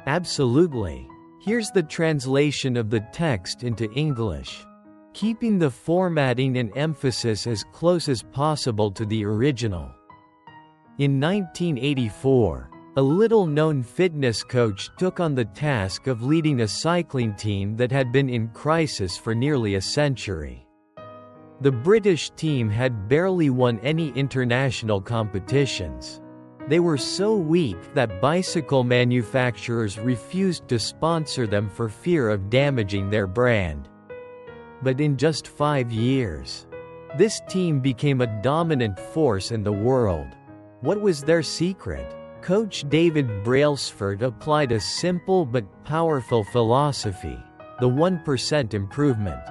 Absolutely. Here's the translation of the text into English, keeping the formatting and emphasis as close as possible to the original. In 1984, a little-known fitness coach took on the task of leading a cycling team that had been in crisis for nearly a century. The British team had barely won any international competitions. They were so weak that bicycle manufacturers refused to sponsor them for fear of damaging their brand. But in just 5 years, this team became a dominant force in the world. What was their secret? Coach David Brailsford applied a simple but powerful philosophy: the 1% improvement.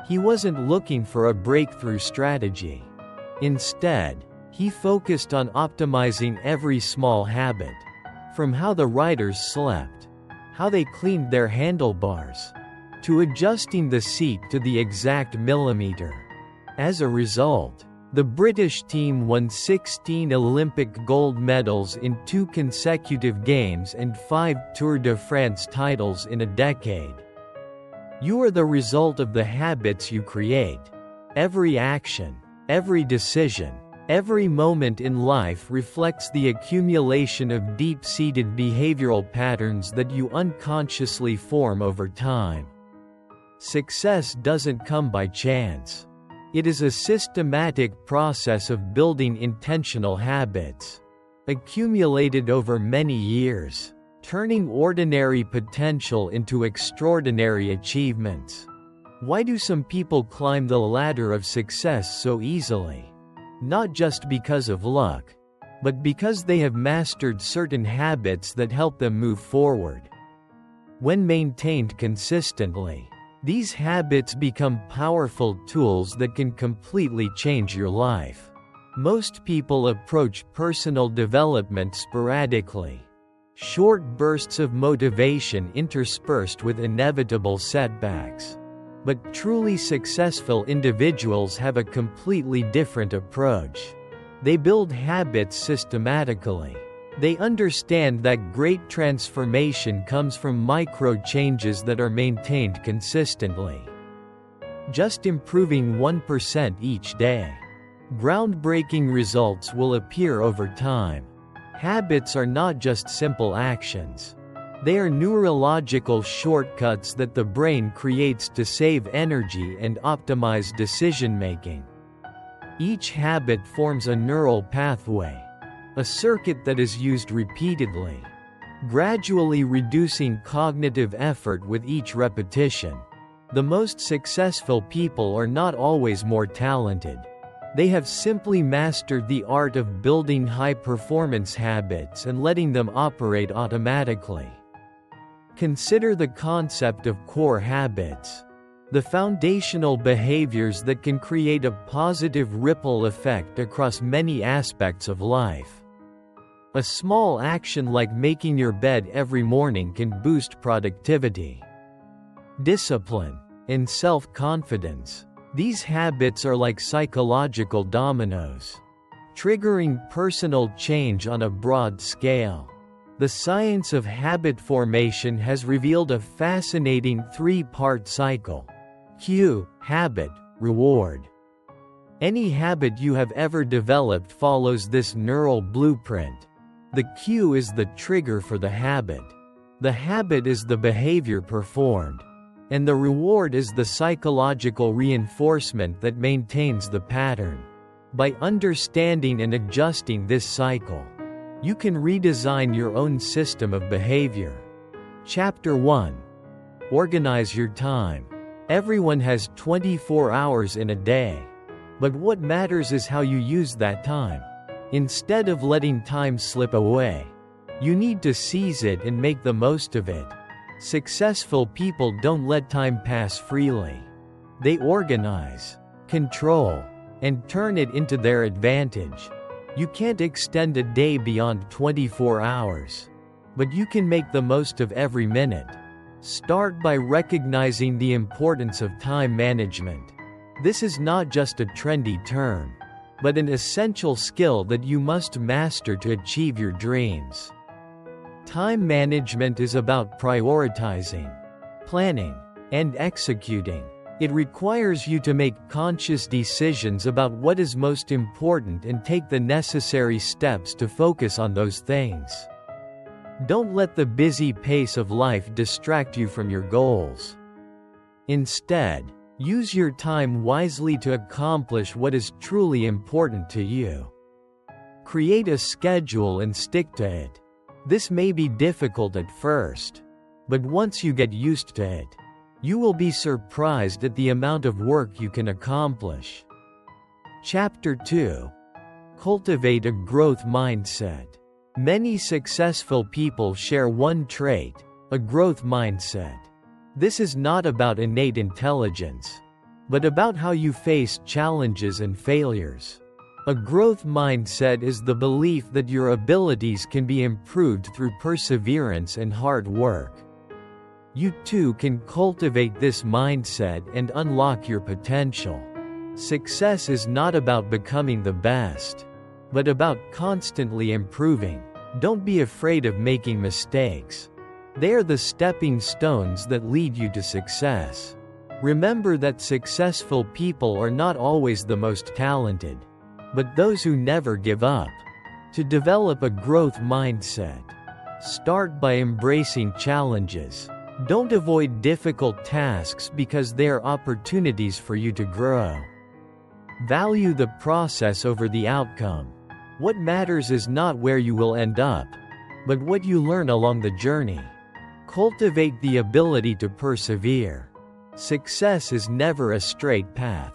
He wasn't looking for a breakthrough strategy. Instead, he focused on optimizing every small habit, from how the riders slept, how they cleaned their handlebars, to adjusting the seat to the exact millimeter. As a result, the British team won 16 Olympic gold medals in 2 consecutive games and 5 Tour de France titles in a decade. You are the result of the habits you create. Every action, every decision, every moment in life reflects the accumulation of deep-seated behavioral patterns that you unconsciously form over time. Success doesn't come by chance. It is a systematic process of building intentional habits, accumulated over many years, turning ordinary potential into extraordinary achievements. Why do some people climb the ladder of success so easily? Not just because of luck, but because they have mastered certain habits that help them move forward. When maintained consistently, these habits become powerful tools that can completely change your life. Most people approach personal development sporadically. Short bursts of motivation interspersed with inevitable setbacks. But truly successful individuals have a completely different approach. They build habits systematically. They understand that great transformation comes from micro changes that are maintained consistently. Just improving 1% each day. Groundbreaking results will appear over time. Habits are not just simple actions. They are neurological shortcuts that the brain creates to save energy and optimize decision-making. Each habit forms a neural pathway, a circuit that is used repeatedly, gradually reducing cognitive effort with each repetition. The most successful people are not always more talented. They have simply mastered the art of building high-performance habits and letting them operate automatically. Consider the concept of core habits, the foundational behaviors that can create a positive ripple effect across many aspects of life. A small action like making your bed every morning can boost productivity, discipline, and self-confidence. These habits are like psychological dominoes, triggering personal change on a broad scale. The science of habit formation has revealed a fascinating 3-part cycle: cue, habit, reward. Any habit you have ever developed follows this neural blueprint. The cue is the trigger for the habit. The habit is the behavior performed. And the reward is the psychological reinforcement that maintains the pattern. By understanding and adjusting this cycle, you can redesign your own system of behavior. Chapter 1. Organize your time. Everyone has 24 hours in a day. But what matters is how you use that time. Instead of letting time slip away, you need to seize it and make the most of it. Successful people don't let time pass freely. They organize, control, and turn it into their advantage. You can't extend a day beyond 24 hours. But you can make the most of every minute. Start by recognizing the importance of time management. This is not just a trendy term, but an essential skill that you must master to achieve your dreams. Time management is about prioritizing, planning, and executing. It requires you to make conscious decisions about what is most important and take the necessary steps to focus on those things. Don't let the busy pace of life distract you from your goals. Instead, use your time wisely to accomplish what is truly important to you. Create a schedule and stick to it. This may be difficult at first, but once you get used to it, you will be surprised at the amount of work you can accomplish. Chapter 2. Cultivate a growth mindset. Many successful people share one trait, a growth mindset. This is not about innate intelligence, but about how you face challenges and failures. A growth mindset is the belief that your abilities can be improved through perseverance and hard work. You too can cultivate this mindset and unlock your potential. Success is not about becoming the best, but about constantly improving. Don't be afraid of making mistakes. They are the stepping stones that lead you to success. Remember that successful people are not always the most talented, but those who never give up. To develop a growth mindset, start by embracing challenges. Don't avoid difficult tasks because they are opportunities for you to grow. Value the process over the outcome. What matters is not where you will end up, but what you learn along the journey. Cultivate the ability to persevere. Success is never a straight path.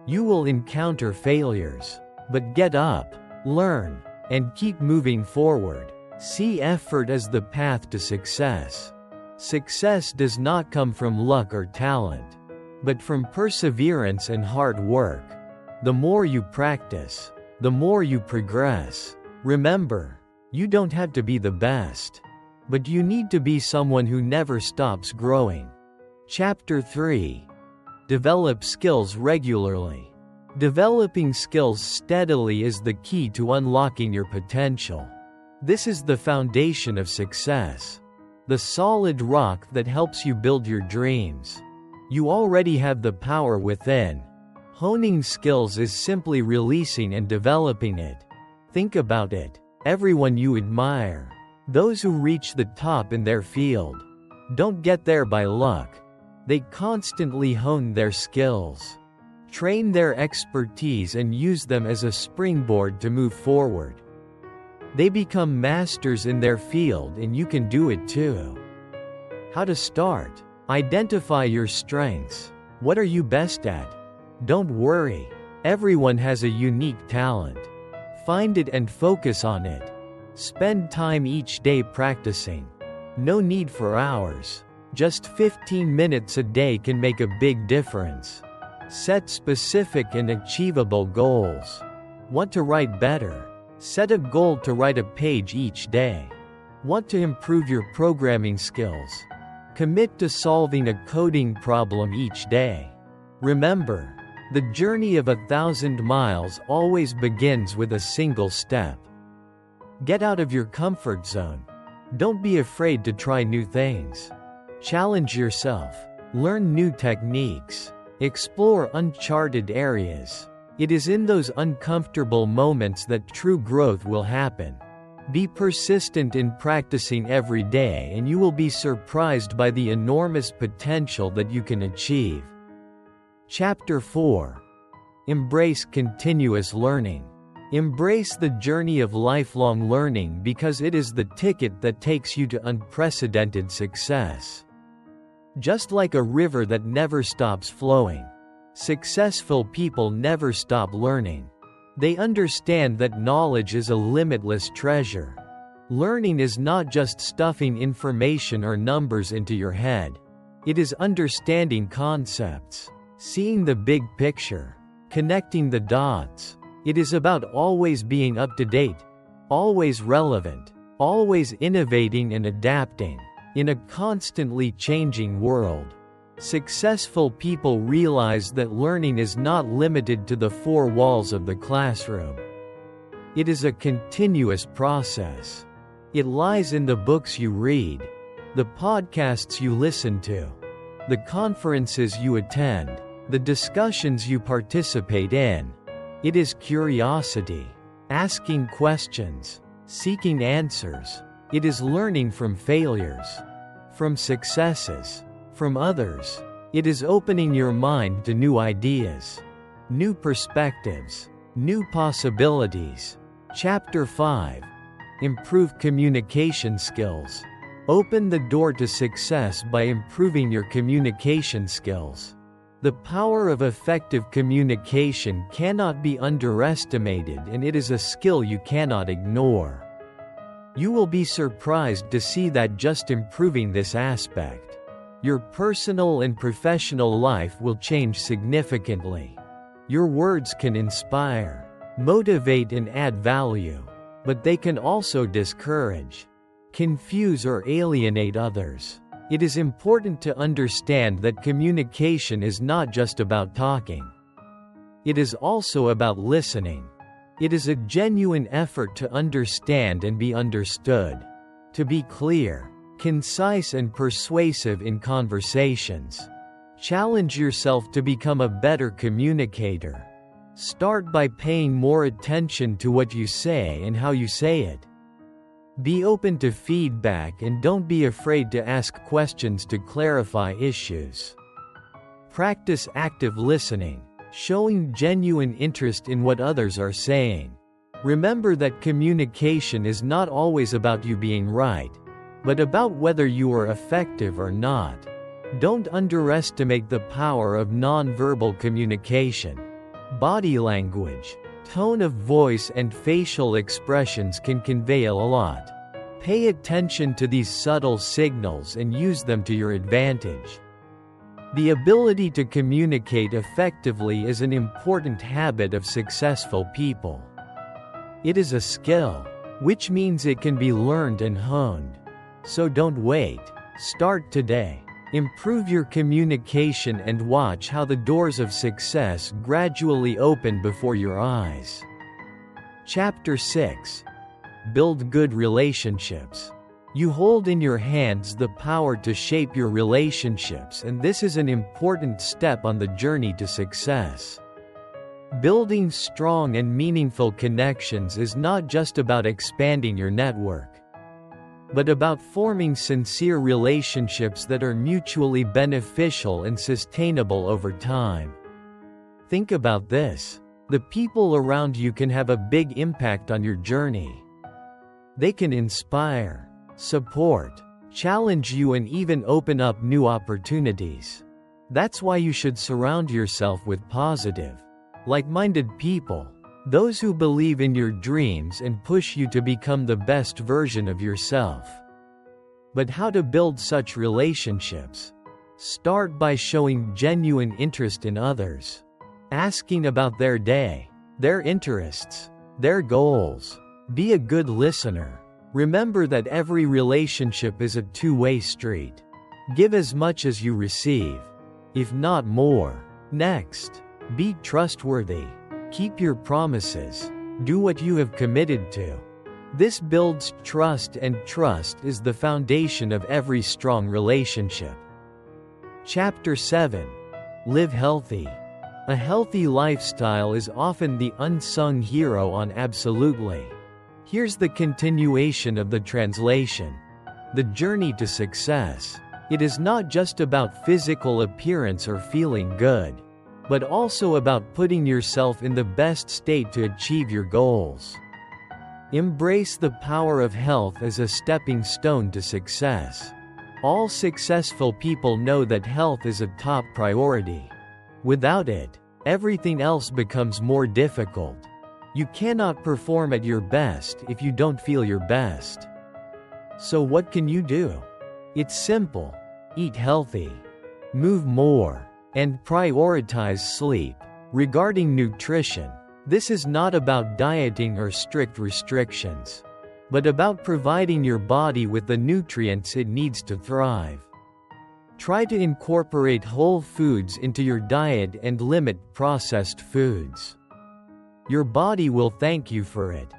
You will encounter failures, but get up, learn, and keep moving forward. See effort as the path to success. Success does not come from luck or talent, but from perseverance and hard work. The more you practice, the more you progress. Remember, you don't have to be the best, but you need to be someone who never stops growing. Chapter 3. Develop skills regularly. Developing skills steadily is the key to unlocking your potential. This is the foundation of success, the solid rock that helps you build your dreams. You already have the power within. Honing skills is simply releasing and developing it. Think about it. Everyone you admire, those who reach the top in their field, don't get there by luck. They constantly hone their skills, train their expertise and use them as a springboard to move forward. They become masters in their field and you can do it too. How to start? Identify your strengths. What are you best at? Don't worry. Everyone has a unique talent. Find it and focus on it. Spend time each day practicing. No need for hours. Just 15 minutes a day can make a big difference. Set specific and achievable goals. Want to write better? Set a goal to write a page each day. Want to improve your programming skills? Commit to solving a coding problem each day. Remember, the journey of 1,000 miles always begins with a single step. Get out of your comfort zone. Don't be afraid to try new things. Challenge yourself. Learn new techniques. Explore uncharted areas. It is in those uncomfortable moments that true growth will happen. Be persistent in practicing every day and you will be surprised by the enormous potential that you can achieve. Chapter 4. Embrace continuous learning. Embrace the journey of lifelong learning because it is the ticket that takes you to unprecedented success. Just like a river that never stops flowing, successful people never stop learning. They understand that knowledge is a limitless treasure. Learning is not just stuffing information or numbers into your head. It is understanding concepts, seeing the big picture, connecting the dots. It is about always being up to date, always relevant, always innovating and adapting, in a constantly changing world. Successful people realize that learning is not limited to the four walls of the classroom. It is a continuous process. It lies in the books you read, the podcasts you listen to, the conferences you attend, the discussions you participate in. It is curiosity, asking questions, seeking answers. It is learning from failures, from successes, from others. It is opening your mind to new ideas, new perspectives, new possibilities. Chapter 5. Improve communication skills. Open the door to success by improving your communication skills. The power of effective communication cannot be underestimated, and it is a skill you cannot ignore. You will be surprised to see that just improving this aspect, your personal and professional life will change significantly. Your words can inspire, motivate, and add value, but they can also discourage, confuse, or alienate others. It is important to understand that communication is not just about talking. It is also about listening. It is a genuine effort to understand and be understood, to be clear, concise, and persuasive in conversations. Challenge yourself to become a better communicator. Start by paying more attention to what you say and how you say it. Be open to feedback and don't be afraid to ask questions to clarify issues. Practice active listening, showing genuine interest in what others are saying. Remember that communication is not always about you being right, but about whether you are effective or not. Don't underestimate the power of nonverbal communication. Body language, tone of voice, and facial expressions can convey a lot. Pay attention to these subtle signals and use them to your advantage. The ability to communicate effectively is an important habit of successful people. It is a skill, which means it can be learned and honed. So don't wait. Start today. Improve your communication and watch how the doors of success gradually open before your eyes. Chapter 6. Build good relationships. You hold in your hands the power to shape your relationships, and this is an important step on the journey to success. Building strong and meaningful connections is not just about expanding your network, but about forming sincere relationships that are mutually beneficial and sustainable over time. Think about this. The people around you can have a big impact on your journey. They can inspire, support, challenge you, and even open up new opportunities. That's why you should surround yourself with positive, like-minded people. Those who believe in your dreams and push you to become the best version of yourself. But how to build such relationships? Start by showing genuine interest in others. Asking about their day, their interests, their goals. Be a good listener. Remember that every relationship is a two-way street. Give as much as you receive, if not more. Next, be trustworthy. Keep your promises. Do what you have committed to. This builds trust, and trust is the foundation of every strong relationship. Chapter 7. Live healthy. A healthy lifestyle is often the unsung hero on Absolutely. Here's the continuation of the translation. The journey to success. It is not just about physical appearance or feeling good, but also about putting yourself in the best state to achieve your goals. Embrace the power of health as a stepping stone to success. All successful people know that health is a top priority. Without it, everything else becomes more difficult. You cannot perform at your best if you don't feel your best. So what can you do? It's simple. Eat healthy, move more, and prioritize sleep. Regarding nutrition, this is not about dieting or strict restrictions, but about providing your body with the nutrients it needs to thrive. Try to incorporate whole foods into your diet and limit processed foods. Your body will thank you for it.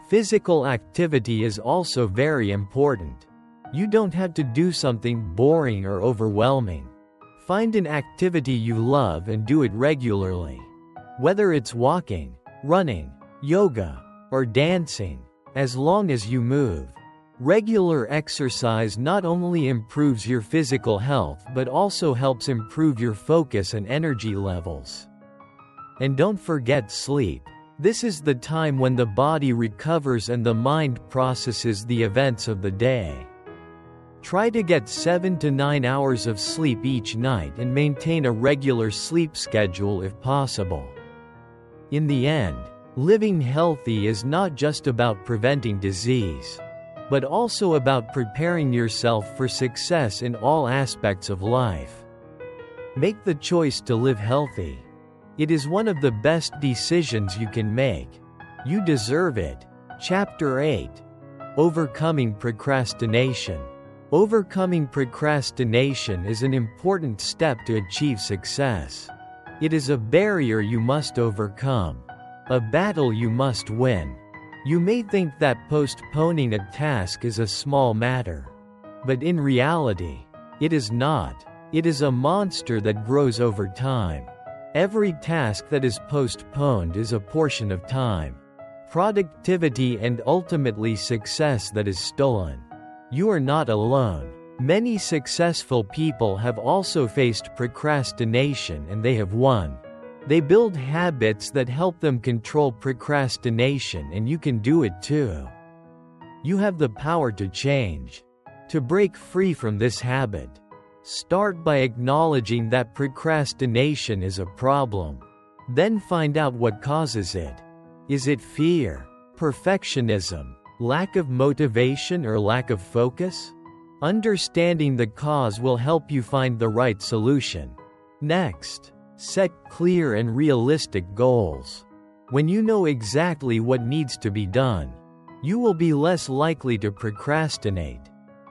Physical activity is also very important. You don't have to do something boring or overwhelming. Find an activity you love and do it regularly. Whether it's walking, running, yoga, or dancing, as long as you move. Regular exercise not only improves your physical health but also helps improve your focus and energy levels. And don't forget sleep. This is the time when the body recovers and the mind processes the events of the day. Try to get 7 to 9 hours of sleep each night and maintain a regular sleep schedule if possible. In the end, living healthy is not just about preventing disease, but also about preparing yourself for success in all aspects of life. Make the choice to live healthy. It is one of the best decisions you can make. You deserve it. Chapter 8. Overcoming procrastination. Overcoming procrastination is an important step to achieve success. It is a barrier you must overcome, a battle you must win. You may think that postponing a task is a small matter, but in reality, it is not. It is a monster that grows over time. Every task that is postponed is a portion of time, productivity, and ultimately success that is stolen. You are not alone. Many successful people have also faced procrastination and they have won. They build habits that help them control procrastination, and you can do it too. You have the power to change, to break free from this habit. Start by acknowledging that procrastination is a problem. Then find out what causes it. Is it fear, perfectionism, lack of motivation, or lack of focus? Understanding the cause will help you find the right solution. Next, set clear and realistic goals. When you know exactly what needs to be done, you will be less likely to procrastinate.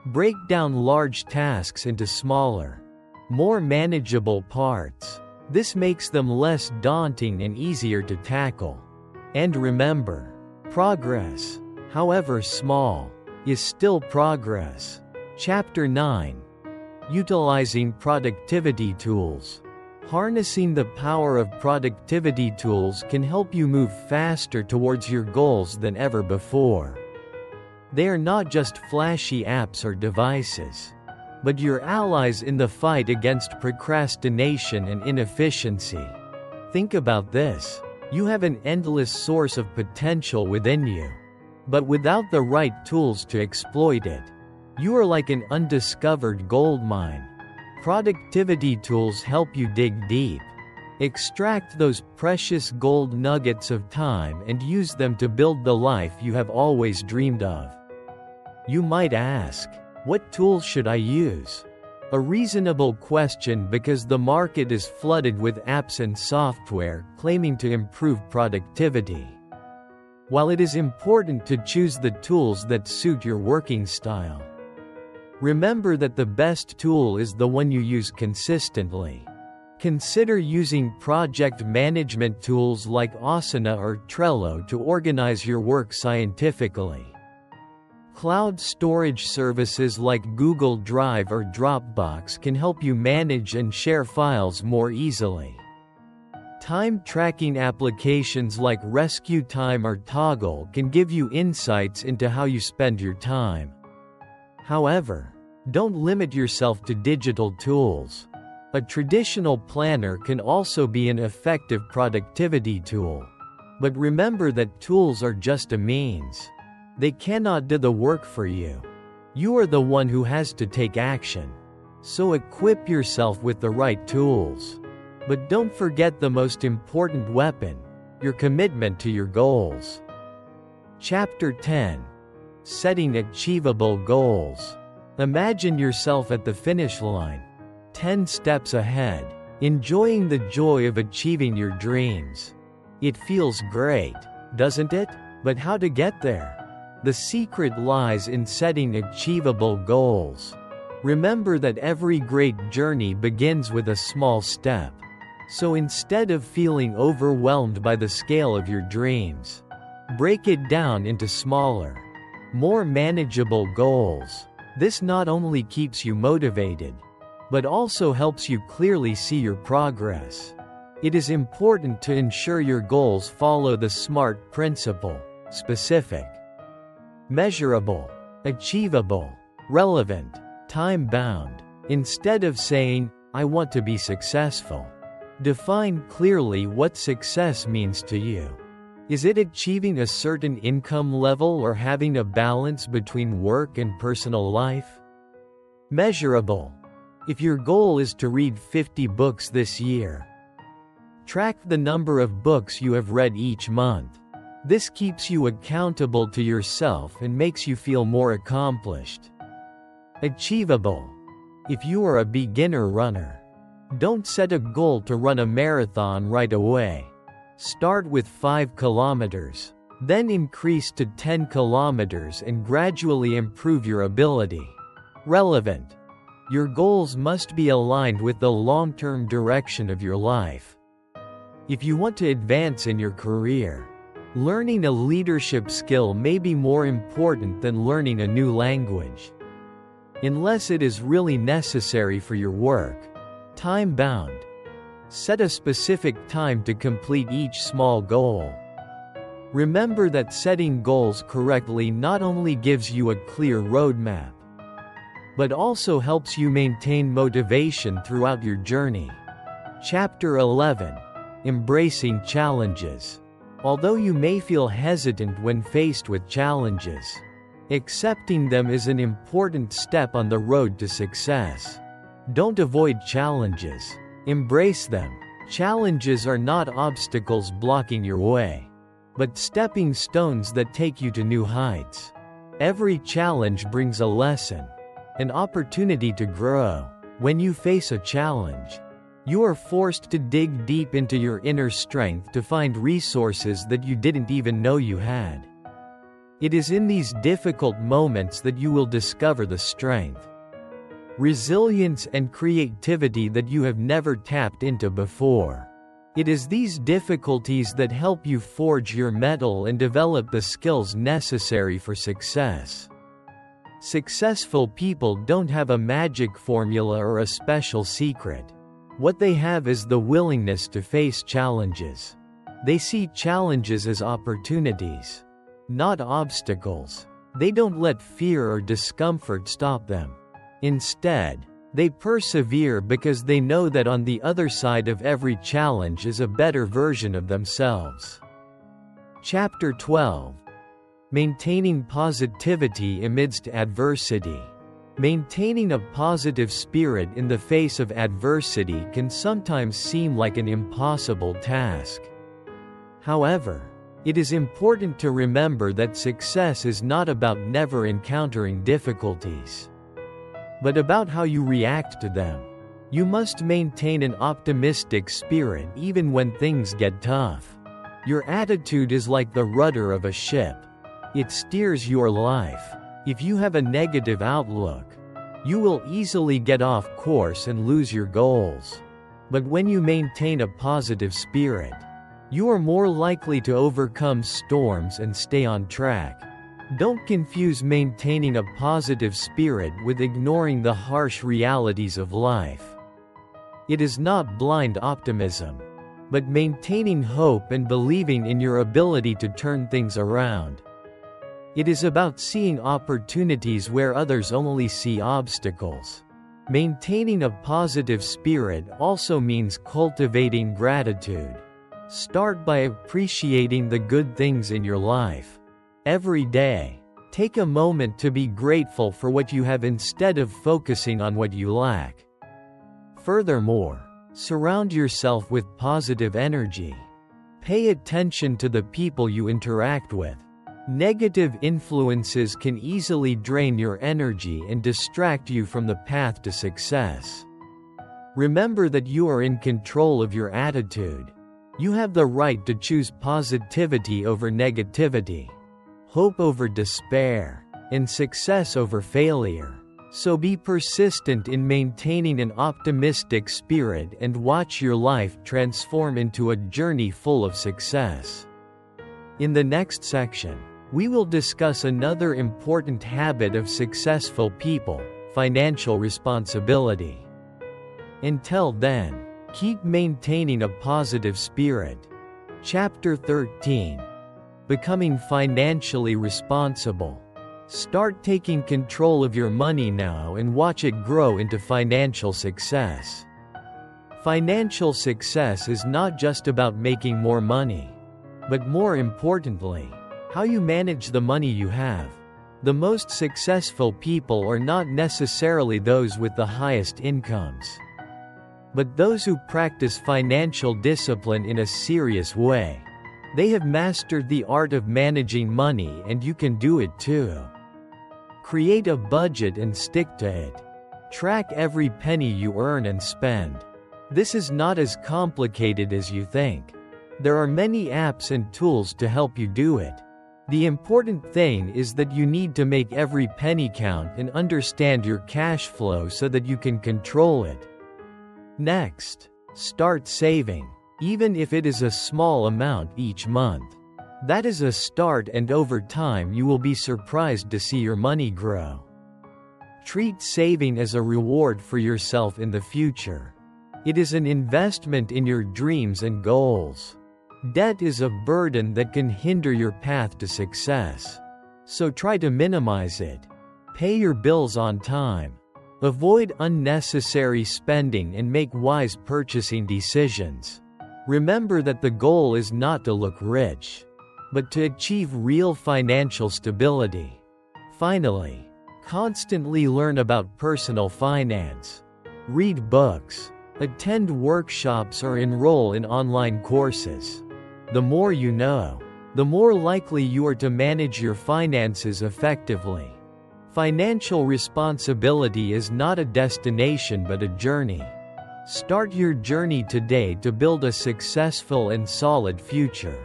Break down large tasks into smaller, more manageable parts. This makes them less daunting and easier to tackle. And remember, progress, however small, is still progress. Chapter 9. Utilizing productivity tools. Harnessing the power of productivity tools can help you move faster towards your goals than ever before. They are not just flashy apps or devices, but your allies in the fight against procrastination and inefficiency. Think about this. You have an endless source of potential within you, but without the right tools to exploit it, you are like an undiscovered gold mine. Productivity tools help you dig deep, extract those precious gold nuggets of time, and use them to build the life you have always dreamed of. You might ask, what tools should I use? A reasonable question, because the market is flooded with apps and software claiming to improve productivity. While it is important to choose the tools that suit your working style, remember that the best tool is the one you use consistently. Consider using project management tools like Asana or Trello to organize your work scientifically. Cloud storage services like Google Drive or Dropbox can help you manage and share files more easily. Time tracking applications like Rescue Time or Toggle can give you insights into how you spend your time. However, don't limit yourself to digital tools. A traditional planner can also be an effective productivity tool. But remember that tools are just a means. They cannot do the work for you. You are the one who has to take action. So equip yourself with the right tools. But don't forget the most important weapon, your commitment to your goals. Chapter 10. Setting achievable goals. Imagine yourself at the finish line, 10 steps ahead, enjoying the joy of achieving your dreams. It feels great, doesn't it? But how to get there? The secret lies in setting achievable goals. Remember that every great journey begins with a small step. So instead of feeling overwhelmed by the scale of your dreams, Break it down into smaller, more manageable goals. This not only keeps you motivated, but also helps you clearly see your progress. It is important to ensure your goals follow the SMART principle: specific, measurable, achievable, relevant, time-bound. Instead of saying, "I want to be successful," define clearly what success means to you. Is it achieving a certain income level or having a balance between work and personal life? Measurable. If your goal is to read 50 books this year, track the number of books you have read each month. This keeps you accountable to yourself and makes you feel more accomplished. Achievable. If you are a beginner runner, don't set a goal to run a marathon right away. Start with 5 kilometers, then increase to 10 kilometers and gradually improve your ability. Relevant. Your goals must be aligned with the long-term direction of your life. If you want to advance in your career, learning a leadership skill may be more important than learning a new language. Unless it is really necessary for your work. Time-bound. Set a specific time to complete each small goal. Remember that setting goals correctly not only gives you a clear roadmap, but also helps you maintain motivation throughout your journey. Chapter 11. Embracing challenges. Although you may feel hesitant when faced with challenges, accepting them is an important step on the road to success. Don't avoid challenges. Embrace them. Challenges are not obstacles blocking your way, but stepping stones that take you to new heights. Every challenge brings a lesson, an opportunity to grow. When you face a challenge, you are forced to dig deep into your inner strength to find resources that you didn't even know you had. It is in these difficult moments that you will discover the strength, resilience and creativity that you have never tapped into before. It is these difficulties that help you forge your mettle and develop the skills necessary for success. Successful people don't have a magic formula or a special secret. What they have is the willingness to face challenges. They see challenges as opportunities, not obstacles. They don't let fear or discomfort stop them. Instead, they persevere because they know that on the other side of every challenge is a better version of themselves. Chapter 12. Maintaining positivity amidst adversity. Maintaining a positive spirit in the face of adversity can sometimes seem like an impossible task. However, it is important to remember that success is not about never encountering difficulties, but about how you react to them. You must maintain an optimistic spirit even when things get tough. Your attitude is like the rudder of a ship. It steers your life. If you have a negative outlook, you will easily get off course and lose your goals. But when you maintain a positive spirit, you are more likely to overcome storms and stay on track. Don't confuse maintaining a positive spirit with ignoring the harsh realities of life. It is not blind optimism, but maintaining hope and believing in your ability to turn things around. It is about seeing opportunities where others only see obstacles. Maintaining a positive spirit also means cultivating gratitude. Start by appreciating the good things in your life. Every day, take a moment to be grateful for what you have instead of focusing on what you lack. Furthermore, surround yourself with positive energy. Pay attention to the people you interact with. Negative influences can easily drain your energy and distract you from the path to success. Remember that you are in control of your attitude. You have the right to choose positivity over negativity, hope over despair, and success over failure. So be persistent in maintaining an optimistic spirit and watch your life transform into a journey full of success. In the next section, we will discuss another important habit of successful people: financial responsibility. Until then, keep maintaining a positive spirit. Chapter 13. Becoming financially responsible. Start taking control of your money now and watch it grow into financial success. Financial success is not just about making more money, but more importantly, how you manage the money you have. The most successful people are not necessarily those with the highest incomes, but those who practice financial discipline in a serious way. They have mastered the art of managing money, and you can do it too. Create a budget and stick to it. Track every penny you earn and spend. This is not as complicated as you think. There are many apps and tools to help you do it. The important thing is that you need to make every penny count and understand your cash flow so that you can control it. Next, start saving, even if it is a small amount each month. That is a start, and over time you will be surprised to see your money grow. Treat saving as a reward for yourself in the future. It is an investment in your dreams and goals. Debt is a burden that can hinder your path to success. So try to minimize it. Pay your bills on time. Avoid unnecessary spending and make wise purchasing decisions. Remember that the goal is not to look rich, but to achieve real financial stability. Finally, constantly learn about personal finance. Read books, attend workshops, or enroll in online courses. The more you know, the more likely you are to manage your finances effectively. Financial responsibility is not a destination but a journey. Start your journey today to build a successful and solid future.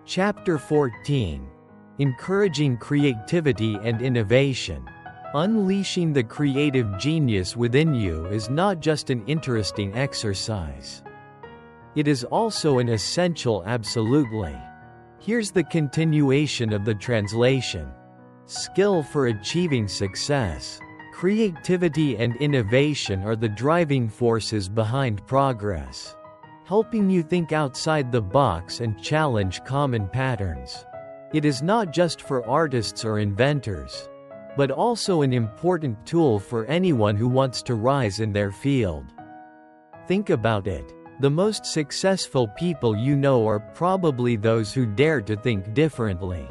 Chapter 14. Encouraging creativity and innovation. Unleashing the creative genius within you is not just an interesting exercise. It is also an essential absolutely. Here's the continuation of the translation. Skill for achieving success. Creativity and innovation are the driving forces behind progress, helping you think outside the box and challenge common patterns. It is not just for artists or inventors, but also an important tool for anyone who wants to rise in their field. Think about it. The most successful people you know are probably those who dare to think differently,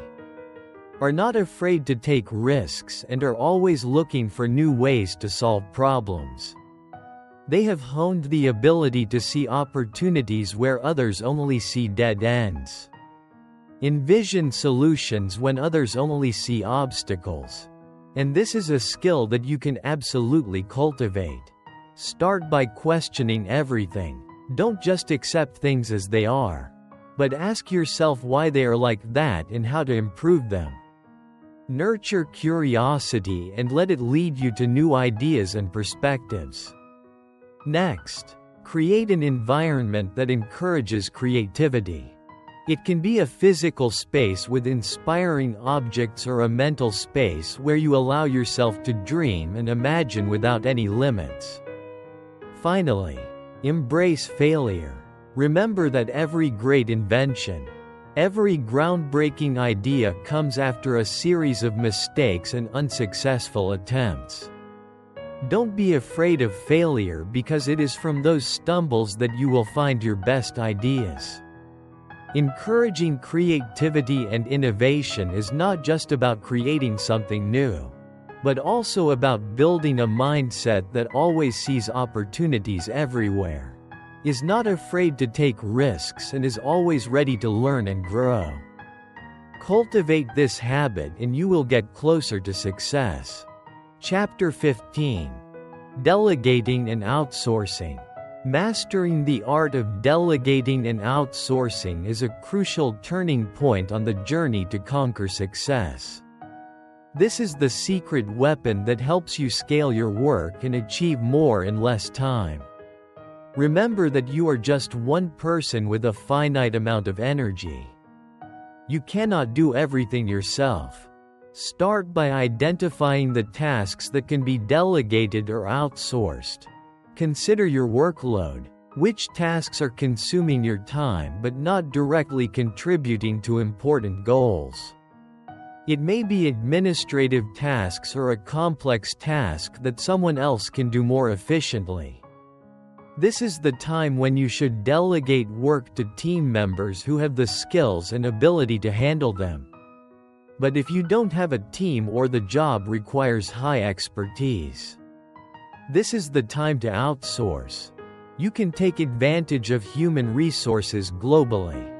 are not afraid to take risks, and are always looking for new ways to solve problems. They have honed the ability to see opportunities where others only see dead ends. Envision solutions when others only see obstacles. And this is a skill that you can absolutely cultivate. Start by questioning everything. Don't just accept things as they are, but ask yourself why they are like that and how to improve them. Nurture curiosity and let it lead you to new ideas and perspectives. Next, create an environment that encourages creativity. It can be a physical space with inspiring objects or a mental space where you allow yourself to dream and imagine without any limits. Finally, embrace failure. Remember that every great invention, every groundbreaking idea comes after a series of mistakes and unsuccessful attempts. Don't be afraid of failure, because it is from those stumbles that you will find your best ideas. Encouraging creativity and innovation is not just about creating something new, but also about building a mindset that always sees opportunities everywhere, is not afraid to take risks, and is always ready to learn and grow. Cultivate this habit and you will get closer to success. Chapter 15. Delegating and outsourcing. Mastering the art of delegating and outsourcing is a crucial turning point on the journey to conquer success. This is the secret weapon that helps you scale your work and achieve more in less time. Remember that you are just one person with a finite amount of energy. You cannot do everything yourself. Start by identifying the tasks that can be delegated or outsourced. Consider your workload. Which tasks are consuming your time but not directly contributing to important goals? It may be administrative tasks or a complex task that someone else can do more efficiently. This is the time when you should delegate work to team members who have the skills and ability to handle them. But if you don't have a team or the job requires high expertise, this is the time to outsource. You can take advantage of human resources globally.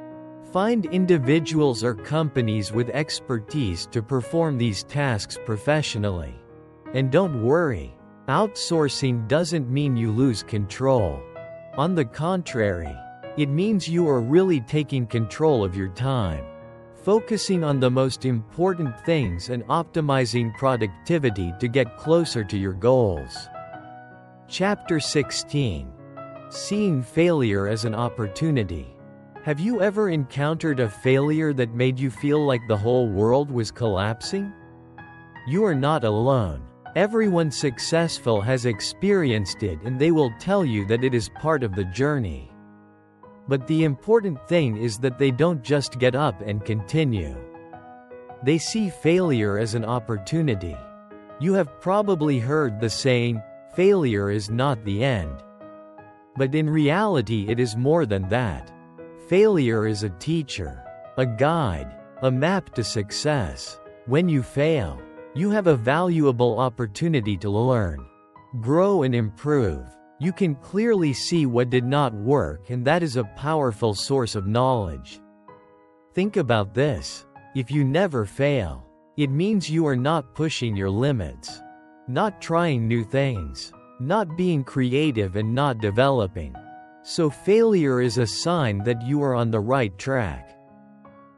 Find individuals or companies with expertise to perform these tasks professionally. And don't worry, outsourcing doesn't mean you lose control. On the contrary, it means you are really taking control of your time, focusing on the most important things and optimizing productivity to get closer to your goals. Chapter 16. Seeing failure as an opportunity. Have you ever encountered a failure that made you feel like the whole world was collapsing? You are not alone. Everyone successful has experienced it, and they will tell you that it is part of the journey. But the important thing is that they don't just get up and continue. They see failure as an opportunity. You have probably heard the saying, "Failure is not the end." But in reality, it is more than that. Failure is a teacher, a guide, a map to success. When you fail, you have a valuable opportunity to learn, grow, and improve. You can clearly see what did not work, and that is a powerful source of knowledge. Think about this. If you never fail, it means you are not pushing your limits, not trying new things, not being creative, and not developing. So failure is a sign that you are on the right track,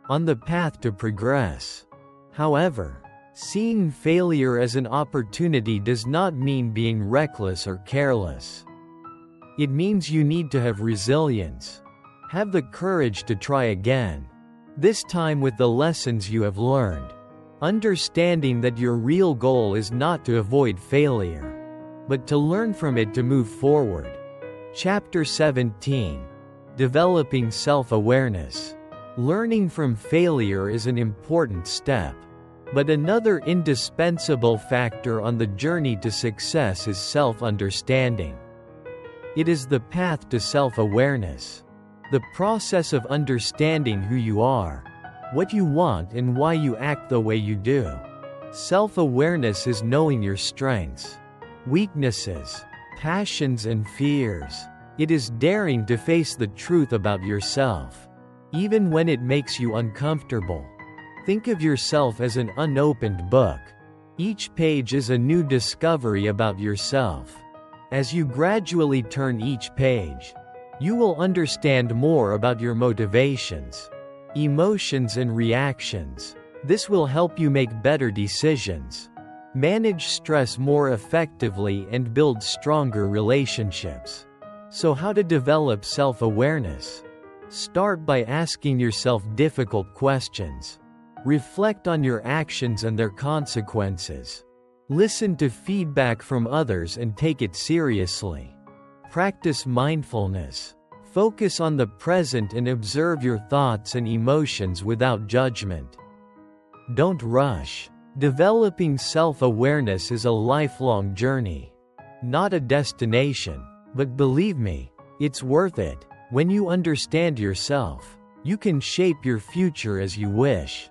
on the path to progress. However, seeing failure as an opportunity does not mean being reckless or careless. It means you need to have resilience. Have the courage to try again, this time with the lessons you have learned, understanding that your real goal is not to avoid failure, but to learn from it to move forward. Chapter 17. Developing self-awareness. Learning from failure is an important step. But another indispensable factor on the journey to success is self-understanding. It is the path to self-awareness, the process of understanding who you are, what you want, and why you act the way you do. Self-awareness is knowing your strengths, weaknesses, passions, and fears. It is daring to face the truth about yourself, even when it makes you uncomfortable. Think of yourself as an unopened book. Each page is a new discovery about yourself. As you gradually turn each page, you will understand more about your motivations, emotions, and reactions. This will help you make better decisions, manage stress more effectively, and build stronger relationships. So how to develop self-awareness? Start by asking yourself difficult questions. Reflect on your actions and their consequences. Listen to feedback from others and take it seriously. Practice mindfulness. Focus on the present and observe your thoughts and emotions without judgment. Don't rush. Developing self-awareness is a lifelong journey, not a destination. But believe me, it's worth it. When you understand yourself, you can shape your future as you wish.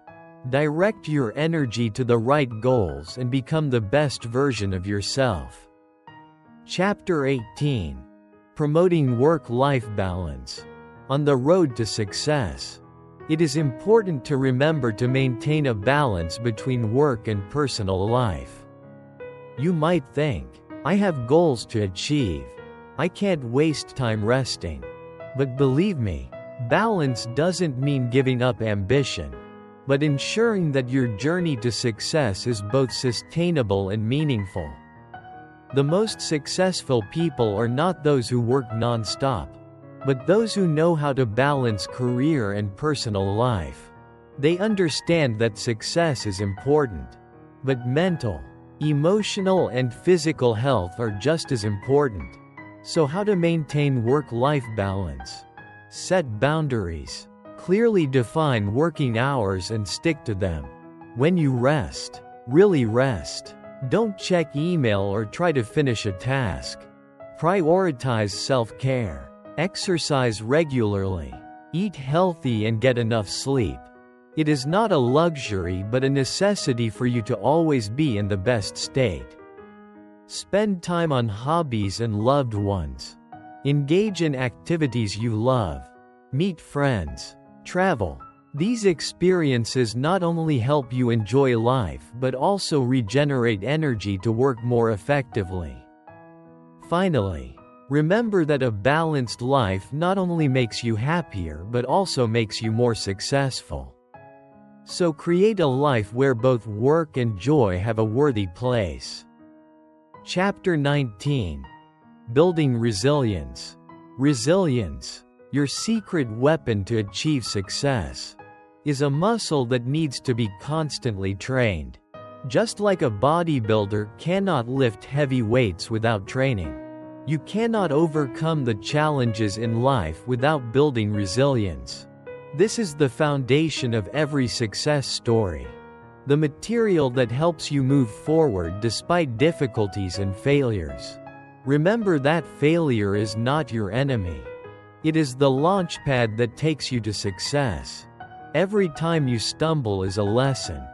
Direct your energy to the right goals and become the best version of yourself. Chapter 18. Promoting work-life balance. On the road to success, it is important to remember to maintain a balance between work and personal life. You might think, I have goals to achieve. I can't waste time resting. But believe me, balance doesn't mean giving up ambition, but ensuring that your journey to success is both sustainable and meaningful. The most successful people are not those who work non-stop, but those who know how to balance career and personal life. They understand that success is important. But mental, emotional, and physical health are just as important. So how to maintain work-life balance? Set boundaries. Clearly define working hours and stick to them. When you rest, really rest. Don't check email or try to finish a task. Prioritize self-care. Exercise regularly. Eat healthy and get enough sleep. It is not a luxury but a necessity for you to always be in the best state. Spend time on hobbies and loved ones. Engage in activities you love. Meet friends. Travel. These experiences not only help you enjoy life but also regenerate energy to work more effectively. Finally, remember that a balanced life not only makes you happier but also makes you more successful. So create a life where both work and joy have a worthy place. Chapter 19. Building Resilience. Resilience, your secret weapon to achieve success, is a muscle that needs to be constantly trained. Just like a bodybuilder cannot lift heavy weights without training, you cannot overcome the challenges in life without building resilience. This is the foundation of every success story. The material that helps you move forward despite difficulties and failures. Remember that failure is not your enemy. It is the launchpad that takes you to success. Every time you stumble is a lesson,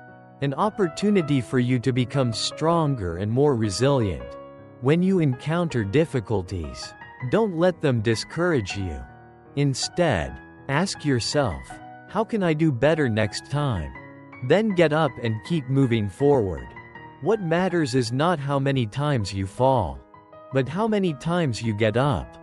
an opportunity for you to become stronger and more resilient. When you encounter difficulties, don't let them discourage you. Instead, ask yourself, how can I do better next time? Then get up and keep moving forward. What matters is not how many times you fall, but how many times you get up.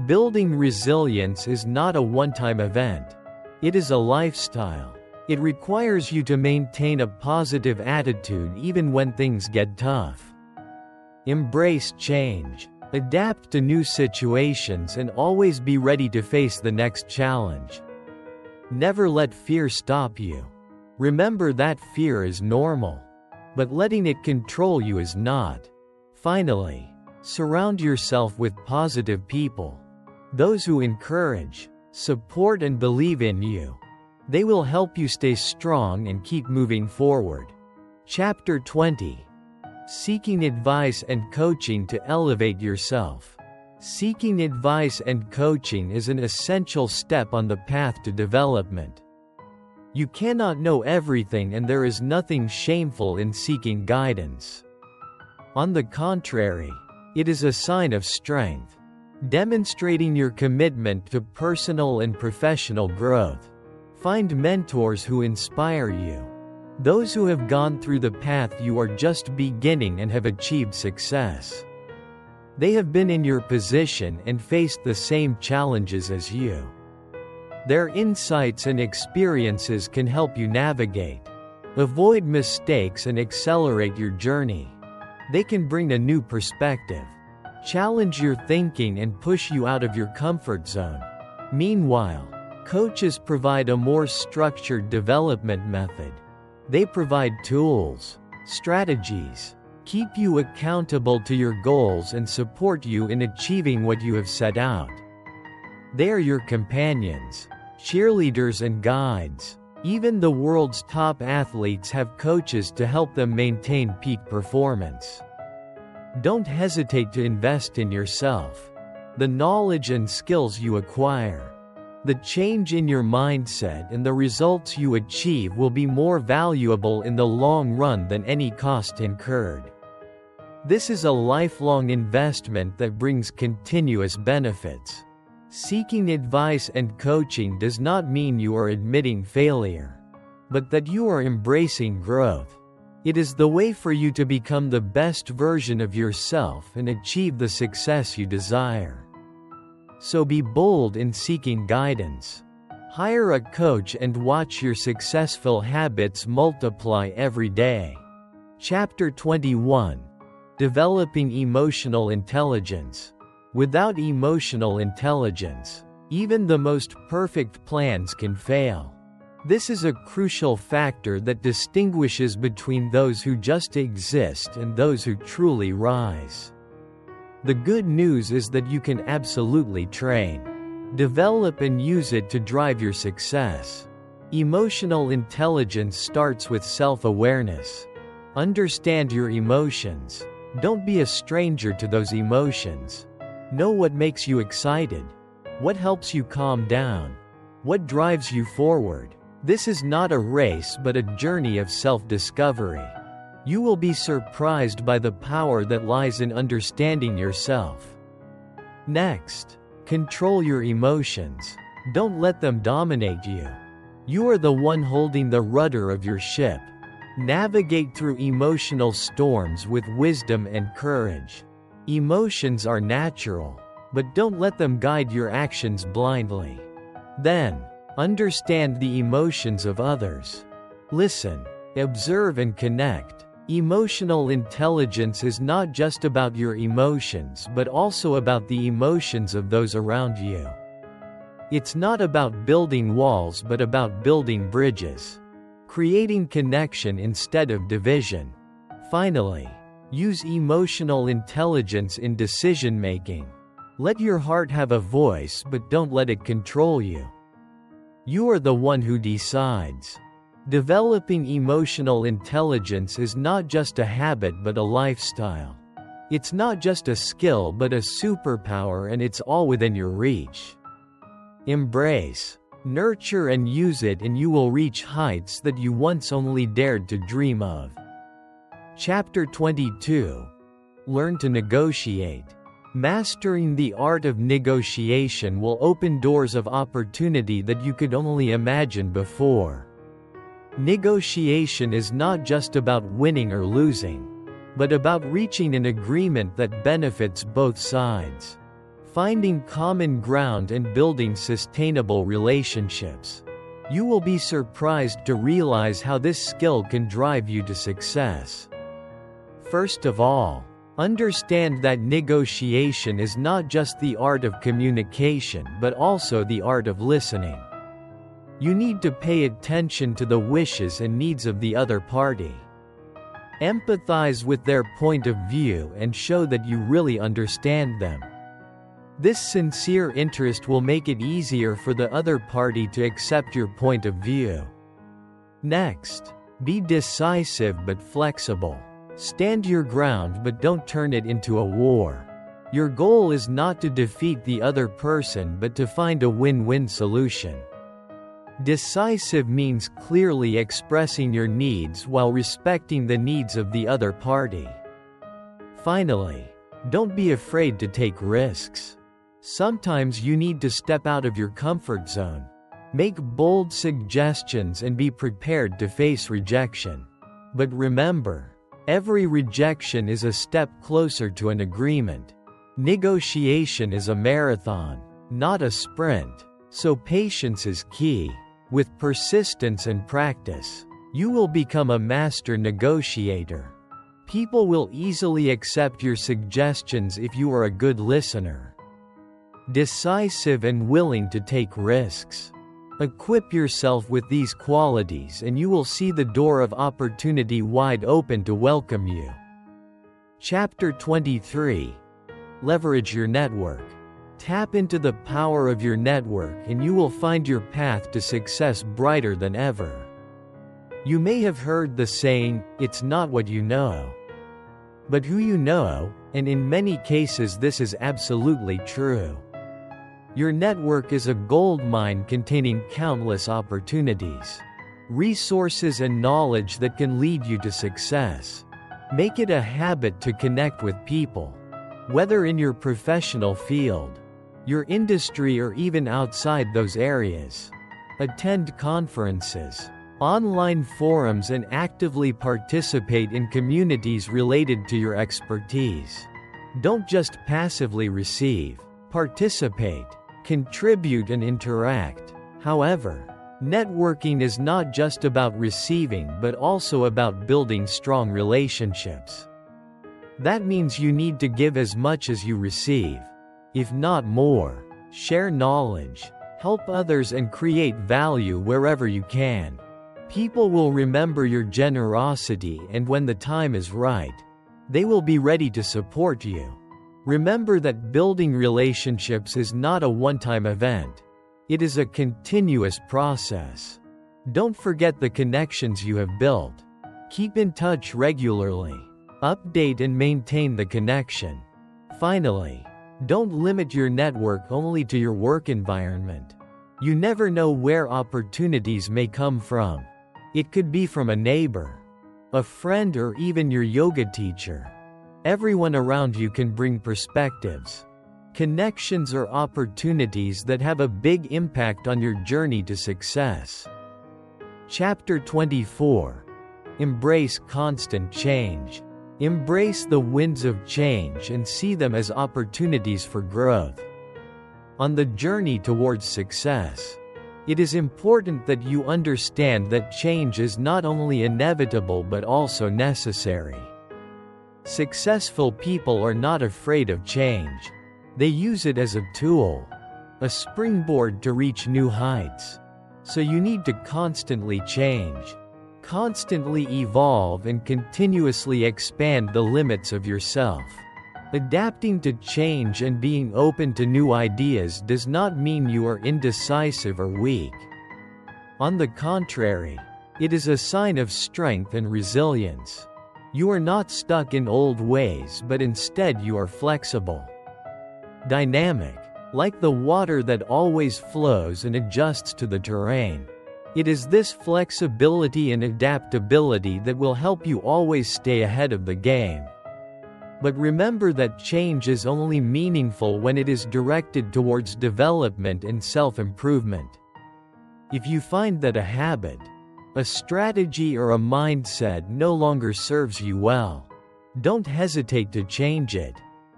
Building resilience is not a one-time event. It is a lifestyle. It requires you to maintain a positive attitude even when things get tough. Embrace change. Adapt to new situations and always be ready to face the next challenge. Never let fear stop you. Remember that fear is normal, but letting it control you is not. Finally, surround yourself with positive people. Those who encourage, support, and believe in you. They will help you stay strong and keep moving forward. Chapter 20. Seeking advice and coaching to elevate yourself. Seeking advice and coaching is an essential step on the path to development. You cannot know everything, and there is nothing shameful in seeking guidance. On the contrary, it is a sign of strength, demonstrating your commitment to personal and professional growth. Find mentors who inspire you. Those who have gone through the path you are just beginning and have achieved success. They have been in your position and faced the same challenges as you. Their insights and experiences can help you navigate, avoid mistakes, and accelerate your journey. They can bring a new perspective, challenge your thinking, and push you out of your comfort zone. Meanwhile, coaches provide a more structured development method. They provide tools, strategies, keep you accountable to your goals, and support you in achieving what you have set out. They are your companions, cheerleaders, and guides. Even the world's top athletes have coaches to help them maintain peak performance. Don't hesitate to invest in yourself. The knowledge and skills you acquire, the change in your mindset, and the results you achieve will be more valuable in the long run than any cost incurred. This is a lifelong investment that brings continuous benefits. Seeking advice and coaching does not mean you are admitting failure, but that you are embracing growth. It is the way for you to become the best version of yourself and achieve the success you desire. So be bold in seeking guidance. Hire a coach and watch your successful habits multiply every day. Chapter 21. Developing Emotional Intelligence. Without emotional intelligence, even the most perfect plans can fail. This is a crucial factor that distinguishes between those who just exist and those who truly rise. The good news is that you can absolutely train, develop and use it to drive your success. Emotional intelligence starts with self-awareness. Understand your emotions. Don't be a stranger to those emotions. Know what makes you excited, what helps you calm down, what drives you forward. This is not a race but a journey of self-discovery. You will be surprised by the power that lies in understanding yourself. Next, control your emotions. Don't let them dominate you. You are the one holding the rudder of your ship. Navigate through emotional storms with wisdom and courage. Emotions are natural, but don't let them guide your actions blindly. Then, understand the emotions of others. Listen, observe and connect. Emotional intelligence is not just about your emotions but also about the emotions of those around you. It's not about building walls but about building bridges. Creating connection instead of division. Finally, use emotional intelligence in decision-making. Let your heart have a voice but don't let it control you. You are the one who decides. Developing emotional intelligence is not just a habit but a lifestyle. It's not just a skill but a superpower, and it's all within your reach. Embrace, nurture and use it, and you will reach heights that you once only dared to dream of. Chapter 22. Learn to negotiate. Mastering the art of negotiation will open doors of opportunity that you could only imagine before. Negotiation is not just about winning or losing, but about reaching an agreement that benefits both sides. Finding common ground and building sustainable relationships. You will be surprised to realize how this skill can drive you to success. First of all, understand that negotiation is not just the art of communication but also the art of listening. You need to pay attention to the wishes and needs of the other party. Empathize with their point of view and show that you really understand them. This sincere interest will make it easier for the other party to accept your point of view. Next, be decisive but flexible. Stand your ground but don't turn it into a war. Your goal is not to defeat the other person but to find a win-win solution. Decisive means clearly expressing your needs while respecting the needs of the other party. Finally, don't be afraid to take risks. Sometimes you need to step out of your comfort zone. Make bold suggestions and be prepared to face rejection. But remember, every rejection is a step closer to an agreement. Negotiation is a marathon, not a sprint, so patience is key. With persistence and practice, you will become a master negotiator. People will easily accept your suggestions if you are a good listener. Decisive and willing to take risks. Equip yourself with these qualities and you will see the door of opportunity wide open to welcome you. Chapter 23. Leverage your network. Tap into the power of your network and you will find your path to success brighter than ever. You may have heard the saying, "It's not what you know, but who you know," and in many cases this is absolutely true. Your network is a gold mine containing countless opportunities, resources and knowledge that can lead you to success. Make it a habit to connect with people, whether in your professional field, your industry or even outside those areas. Attend conferences, online forums and actively participate in communities related to your expertise. Don't just passively receive, participate, contribute and interact. However, networking is not just about receiving but also about building strong relationships. That means you need to give as much as you receive, if not more. Share knowledge, Help others and create value wherever you can. People will remember your generosity, and when the time is right, they will be ready to support you. Remember that building relationships is not a one-time event. It is a continuous process. Don't forget the connections you have built. Keep in touch regularly. Update and maintain the connection. Finally, don't limit your network only to your work environment. You never know where opportunities may come from. It could be from a neighbor, a friend, or even your yoga teacher. Everyone around you can bring perspectives, connections, or opportunities that have a big impact on your journey to success. Chapter 24. Embrace constant change. Embrace the winds of change and see them as opportunities for growth. On the journey towards success, it is important that you understand that change is not only inevitable but also necessary. Successful people are not afraid of change. They use it as a tool, a springboard to reach new heights. So you need to constantly change, constantly evolve, and continuously expand the limits of yourself. Adapting to change and being open to new ideas does not mean you are indecisive or weak. On the contrary, it is a sign of strength and resilience. You are not stuck in old ways, but instead you are flexible, dynamic, like the water that always flows and adjusts to the terrain. It is this flexibility and adaptability that will help you always stay ahead of the game. But remember that change is only meaningful when it is directed towards development and self-improvement. If you find that a habit, a strategy, or a mindset no longer serves you well, don't hesitate to change it.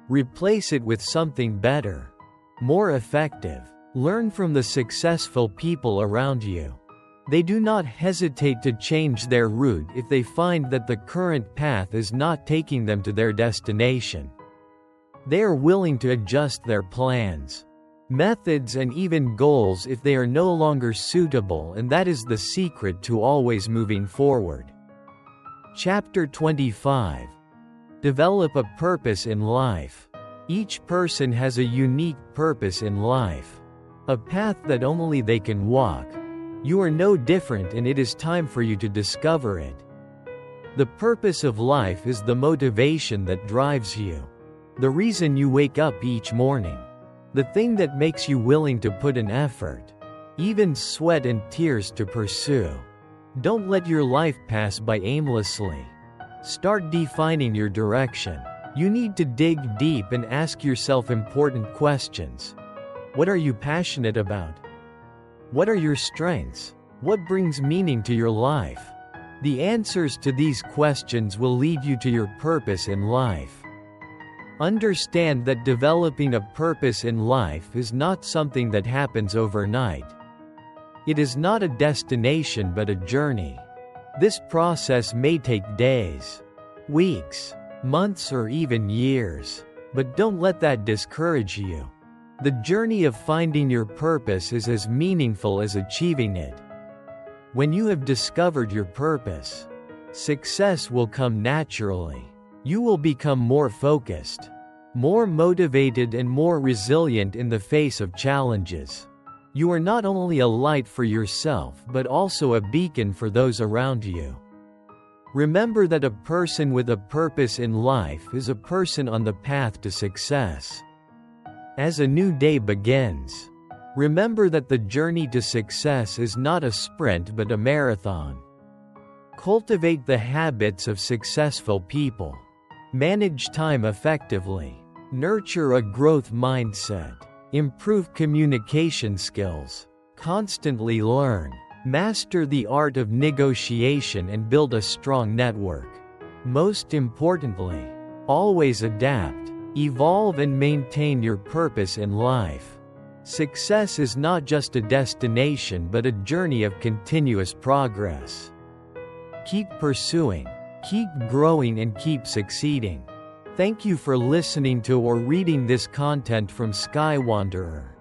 Replace it with something better, more effective. Learn from the successful people around you. They do not hesitate to change their route if they find that the current path is not taking them to their destination. They are willing to adjust their plans, methods, and even goals if they are no longer suitable, and that is the secret to always moving forward. Chapter 25. Develop a purpose in life. Each person has a unique purpose in life, a path that only they can walk. You are no different, and it is time for you to discover it. The purpose of life is the motivation that drives you, the reason you wake up each morning, the thing that makes you willing to put an effort, even sweat and tears, to pursue. Don't let your life pass by aimlessly. Start defining your direction. You need to dig deep and ask yourself important questions. What are you passionate about? What are your strengths? What brings meaning to your life? The answers to these questions will lead you to your purpose in life. Understand that developing a purpose in life is not something that happens overnight. It is not a destination but a journey. This process may take days, weeks, months, or even years. But don't let that discourage you. The journey of finding your purpose is as meaningful as achieving it. When you have discovered your purpose, success will come naturally. You will become more focused, more motivated, and more resilient in the face of challenges. You are not only a light for yourself but also a beacon for those around you. Remember that a person with a purpose in life is a person on the path to success. As a new day begins, remember that the journey to success is not a sprint but a marathon. Cultivate the habits of successful people. Manage time effectively. Nurture a growth mindset. Improve communication skills. Constantly learn. Master the art of negotiation and build a strong network. Most importantly, always adapt, evolve, and maintain your purpose in life. Success is not just a destination but a journey of continuous progress. Keep pursuing, keep growing, and keep succeeding. Thank you for listening to or reading this content from Sky Wanderer.